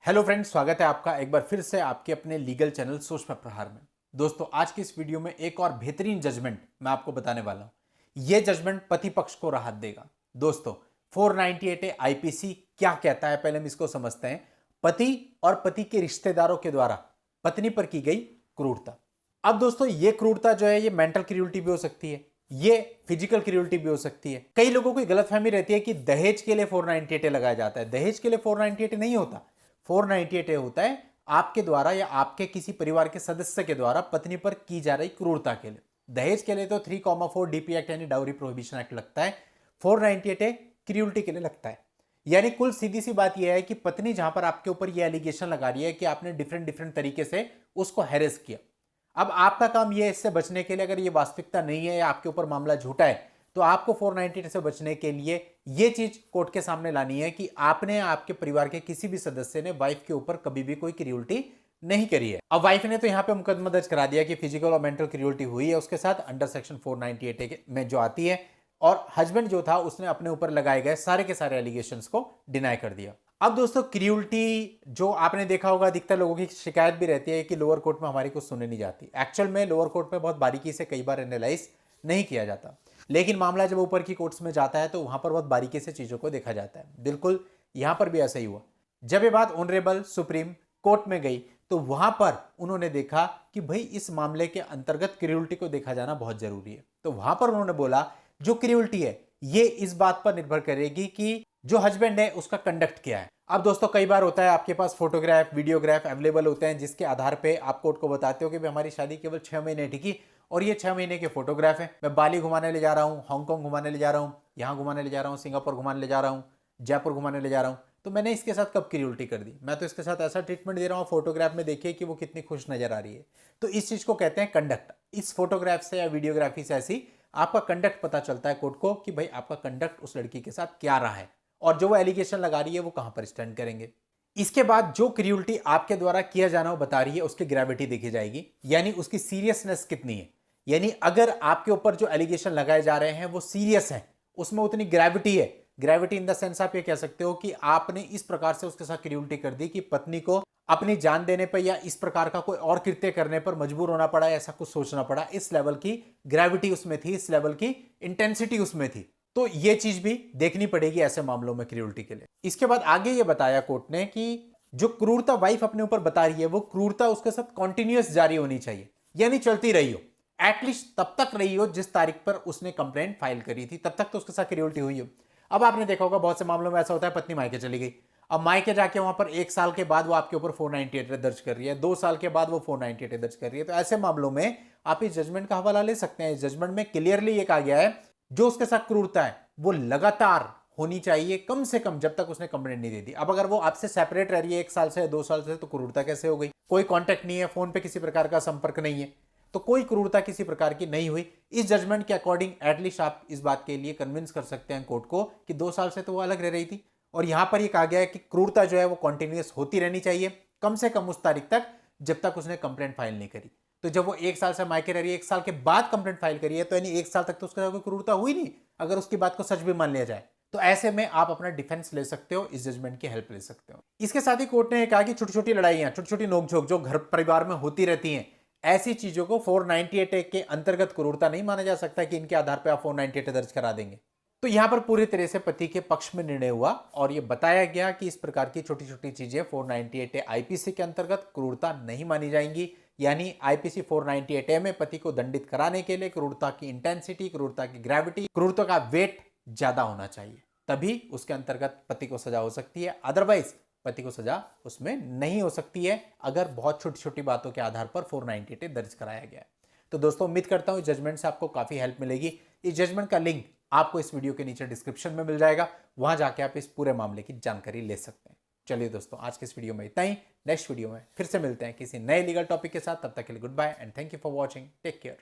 Hello friends, स्वागत है आपका एक बार फिर से आपके अपने लीगल चैनल सोच में प्रहार में। दोस्तों, आज की इस वीडियो में एक और बेहतरीन जजमेंट मैं आपको बताने वाला हूं। यह जजमेंट पति पक्ष को राहत देगा। दोस्तों, 498 आईपीसी क्या कहता है, पहले हम इसको समझते हैं। पति और पति के रिश्तेदारों के द्वारा पत्नी पर की गई क्रूरता। अब दोस्तों, ये क्रूरता जो है ये मेंटल क्रूरटी भी हो सकती है, ये फिजिकल क्रूरटी भी हो सकती है। कई लोगों को गलतफहमी रहती है कि दहेज के लिए 498 लगाया जाता है। दहेज के लिए 498 नहीं होता। 498 होता है आपके द्वारा या आपके किसी परिवार के सदस्य के द्वारा पत्नी पर की जा रही क्रूरता के लिए। दहेज के लिए तो 3,4 डीपी एक्ट यानी डाउरी प्रोहिबिशन एक्ट लगता है। 498 क्रूरटी के लिए लगता है। यानी कुल सीधी सी बात यह है कि पत्नी जहां पर आपके ऊपर यह एलिगेशन लगा रही है कि आपने डिफरेंट तरीके से उसको हैरेस किया। अब आपका काम यह है इससे बचने के लिए, अगर यह वास्तविकता नहीं है या आपके ऊपर मामला झूठा है, तो आपको 498 से बचने के लिए यह चीज कोर्ट के सामने लानी है कि आपने आपके परिवार के किसी भी सदस्य ने वाइफ के ऊपर कभी भी कोई क्रूरटी नहीं करी है। अब वाइफ ने तो यहां पे मुकदमा दर्ज करा दिया कि फिजिकल और मेंटल क्रूरटी हुई है उसके साथ अंडर सेक्शन 498 में जो आती है, और हस्बैंड जो था उसने अपने ऊपर लगाए गए सारे के सारे एलिगेशंस को डिनाई कर दिया। अब दोस्तों, क्रूरटी जो आपने देखा होगा, अधिकतर लोगों की शिकायत भी रहती है कि लोअर कोर्ट में हमारी कुछ सुनने नहीं जाती। एक्चुअल में लोअर कोर्ट में बहुत बारीकी से कई बार एनालाइज नहीं किया जाता, लेकिन मामला जब ऊपर की कोर्ट्स में जाता है तो वहां पर बहुत बारीकी से चीजों को देखा जाता है। बिल्कुल यहां पर भी ऐसा ही हुआ। जब ये बात ऑनरेबल सुप्रीम कोर्ट में गई तो वहां पर उन्होंने देखा कि भाई इस मामले के अंतर्गत क्रूरटी को देखा जाना बहुत जरूरी है। तो वहां पर उन्होंने बोला जो क्रूरटी है ये इस बात पर निर्भर करेगी कि जो हस्बैंड है उसका कंडक्ट क्या है। अब दोस्तों, कई बार होता है आपके पास फोटोग्राफ वीडियोग्राफ अवेलेबल होते हैं जिसके आधार पे आप कोर्ट को बताते हो कि हमारी शादी केवल 6 महीने टिकी और ये 6 महीने के फोटोग्राफ है। मैं बाली घुमाने ले जा रहा हूँ, हांगकांग घुमाने ले जा रहा हूँ, यहाँ घुमाने ले जा रहा हूँ, सिंगापुर घुमाने ले जा रहा हूँ, जयपुर घुमाने ले जा रहा हूँ। तो मैंने इसके साथ कब क्रूरटी कर दी? मैं तो इसके साथ ऐसा ट्रीटमेंट दे रहा हूँ, फोटोग्राफ में देखिए कि वो कितनी खुश नजर आ रही है। तो इस चीज को कहते हैं कंडक्ट। इस फोटोग्राफ से या वीडियोग्राफी से ऐसी आपका कंडक्ट पता चलता है कोर्ट को कि भाई आपका कंडक्ट उस लड़की के साथ क्या रहा है और जो वो एलिगेशन लगा रही है वो कहां पर स्टैंड करेंगे। इसके बाद जो क्रूरटी आपके द्वारा किया जाना वो बता रही है उसकी ग्रेविटी देखी जाएगी, यानी उसकी सीरियसनेस कितनी है। यानी अगर आपके ऊपर जो एलिगेशन लगाए जा रहे हैं वो सीरियस हैं, उसमें उतनी ग्रेविटी है। ग्रेविटी इन द सेंस आप ये कह सकते हो कि आपने इस प्रकार से उसके साथ क्रूरटी कर दी कि पत्नी को अपनी जान देने पर या इस प्रकार का कोई और कृत्य करने पर मजबूर होना पड़ा, ऐसा कुछ सोचना पड़ा। इस लेवल की ग्रेविटी उसमें थी, इस लेवल की इंटेंसिटी उसमें थी। तो ये चीज भी देखनी पड़ेगी ऐसे मामलों में क्रूरटी के लिए। इसके बाद आगे ये बताया कोर्ट ने कि जो क्रूरता वाइफ अपने ऊपर बता रही है वो क्रूरता उसके साथ कॉन्टिन्यूअस जारी होनी चाहिए, यानी चलती रही हो, एटलीस्ट तब तक रही हो जिस तारीख पर उसने कंप्लेंट फाइल करी थी, तब तक तो उसके साथ क्रूरटी हुई हो। अब आपने देखा होगा बहुत से मामलों में ऐसा होता है पत्नी मायके चली गई, अब मायके जाके वहां पर 1 साल के बाद वो आपके ऊपर 498 दर्ज कर रही है, 2 साल के बाद वो 498 दर्ज कर रही है। तो ऐसे मामलों में आप इस जजमेंट का हवाला ले सकते हैं। इस जजमेंट में क्लियरली ये कहा गया है जो उसके साथ क्रूरता है वो लगातार होनी चाहिए, कम से कम जब तक उसने कंप्लेंट नहीं दे दी। अब अगर वो आपसे सेपरेट रह रही है 1 साल से 2 साल से, तो क्रूरता कैसे हो गई? कोई कांटेक्ट नहीं है, फोन पे किसी प्रकार का संपर्क नहीं है, तो कोई क्रूरता किसी प्रकार की नहीं हुई। इस जजमेंट के अकॉर्डिंग एटलीस्ट आप इस बात के लिए कन्विंस कर सकते हैं कोर्ट को कि 2 साल से तो वो अलग रह रही थी। और यहां पर ये कहा गया है कि क्रूरता जो है वो कॉन्टिन्यूअस होती रहनी चाहिए, कम से कम उस तारीख तक जब तक उसने कंप्लेंट फाइल नहीं करी। तो जब वो 1 साल से मायके रह रही है, 1 साल के बाद कंप्लेंट फाइल करी है, तो यानी 1 साल तक तो उसके साथ कोई क्रूरता हुई नहीं, अगर उसकी बात को सच भी मान लिया जाए। तो ऐसे में आप अपना डिफेंस ले सकते हो, इस जजमेंट की हेल्प ले सकते हो। इसके साथ ही कोर्ट ने कहा कि छोटी छोटी लड़ाइयां, छोटी छोटी नोकझोंक जो घर परिवार में होती रहती हैं, ऐसी चीजों को 498 के अंतर्गत क्रूरता नहीं माना जा सकता कि इनके आधार पर आप 498 दर्ज करा देंगे। तो यहां पर पूरी तरह से पति के पक्ष में निर्णय हुआ और यह बताया गया कि इस प्रकार की छोटी छोटी चीजें 498 आईपीसी के अंतर्गत क्रूरता नहीं मानी जाएंगी। यानी आईपीसी 498 में पति को दंडित कराने के लिए क्रूरता की इंटेंसिटी, क्रूरता की ग्रेविटी, क्रूरता का वेट ज्यादा होना चाहिए, तभी उसके अंतर्गत पति को सजा हो सकती है। अदरवाइज पति को सजा उसमें नहीं हो सकती है अगर बहुत छोटी छोटी बातों के आधार पर 498 दर्ज कराया गया है। तो दोस्तों, उम्मीद करता हूं इस जजमेंट से आपको काफी हेल्प मिलेगी। इस जजमेंट का लिंक आपको इस वीडियो के नीचे डिस्क्रिप्शन में मिल जाएगा, वहां जाके आप इस पूरे मामले की जानकारी ले सकते हैं। चलिए दोस्तों, आज के इस वीडियो में इतना ही। नेक्स्ट वीडियो में फिर से मिलते हैं किसी नए लीगल टॉपिक के साथ। तब तक के लिए goodbye and thank you for watching. Take care.